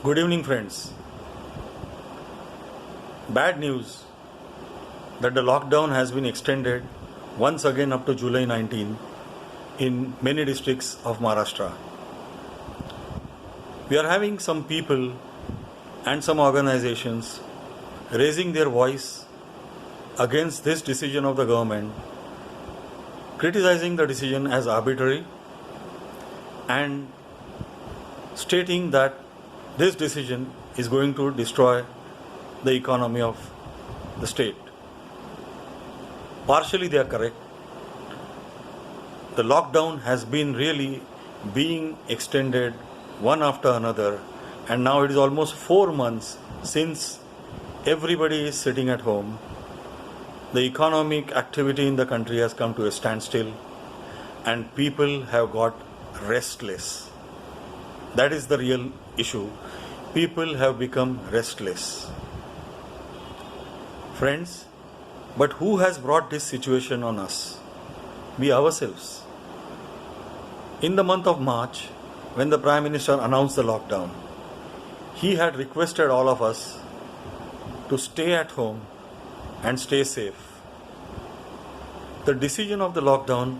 Good evening, friends. Bad news that the lockdown has been extended once again up to July 19 in many districts of Maharashtra. We are having some people and some organizations raising their voice against this decision of the government, criticizing the decision as arbitrary and stating that this decision is going to destroy the economy of the state. Partially they are correct. The lockdown has been really being extended one after another, and now it is almost 4 months since everybody is sitting at home. The economic activity in the country has come to a standstill and people have got restless. That is the real issue. People have become restless. Friends, but who has brought this situation on us? We ourselves. In the month of March, when the Prime Minister announced the lockdown, he had requested all of us to stay at home and stay safe. The decision of the lockdown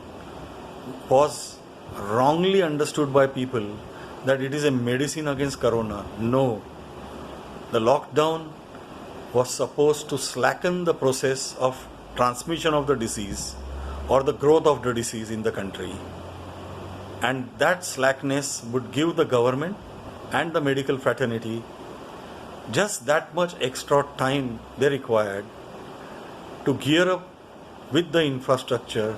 was wrongly understood by people that it is a medicine against corona. No. The lockdown was supposed to slacken the process of transmission of the disease or the growth of the disease in the country. And that slackness would give the government and the medical fraternity just that much extra time they required to gear up with the infrastructure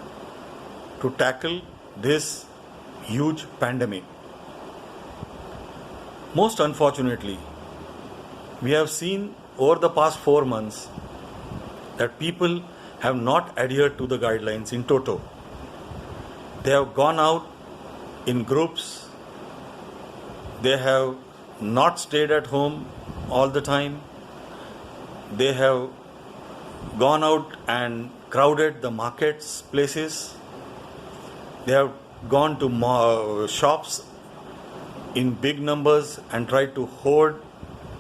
to tackle this huge pandemic. Most unfortunately, we have seen over the past 4 months that people have not adhered to the guidelines in toto. They have gone out in groups. They have not stayed at home all the time. They have gone out and crowded the markets, places. They have gone to shops in big numbers and tried to hoard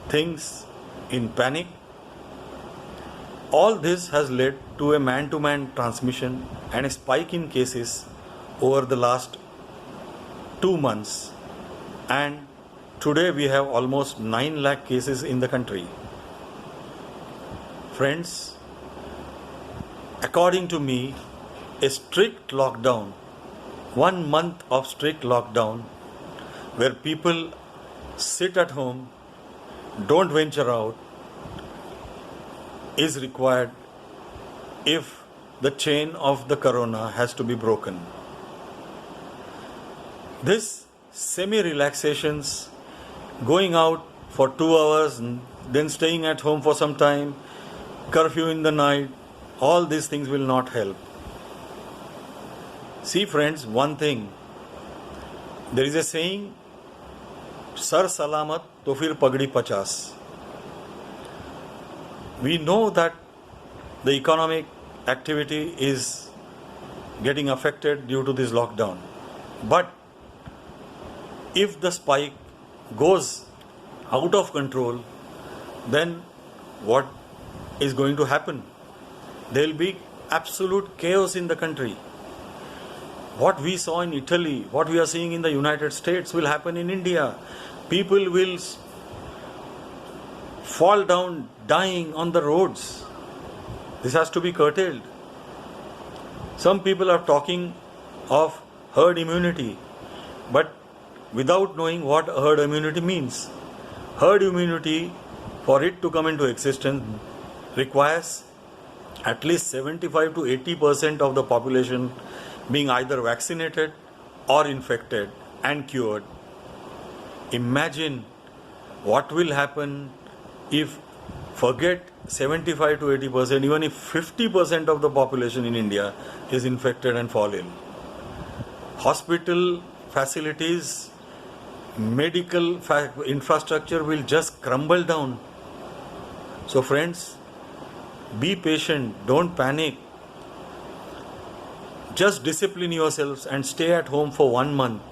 things in panic. All this has led to a man-to-man transmission and a spike in cases over the last 2 months. And today we have almost 9 lakh cases in the country. Friends, according to me, a strict lockdown, 1 month of strict lockdown, where people sit at home, don't venture out, is required if the chain of the corona has to be broken. This semi-relaxations, going out for 2 hours, then staying at home for some time, curfew in the night, all these things will not help. See friends, one thing, there is a saying, Sar salamat to fir pagdi 50. We know that the economic activity is getting affected due to this lockdown. But if the spike goes out of control, then what is going to happen? There will be absolute chaos in the country. What we saw in Italy, what we are seeing in the United States will happen in India. People will fall down dying on the roads. This has to be curtailed. Some people are talking of herd immunity, but without knowing what herd immunity means. Herd immunity, for it to come into existence, requires at least 75 to 80% of the population being either vaccinated or infected and cured. Imagine what will happen if, forget 75 to 80%, even if 50% of the population in India is infected and fall ill. Hospital facilities, medical infrastructure will just crumble down. So friends, be patient, don't panic. Just discipline yourselves and stay at home for 1 month.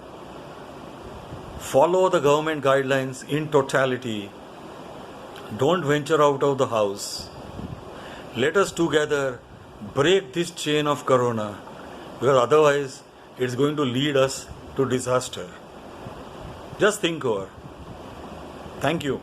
Follow the government guidelines in totality. Don't venture out of the house. Let us together break this chain of corona, because otherwise it's going to lead us to disaster. Just think over. Thank you.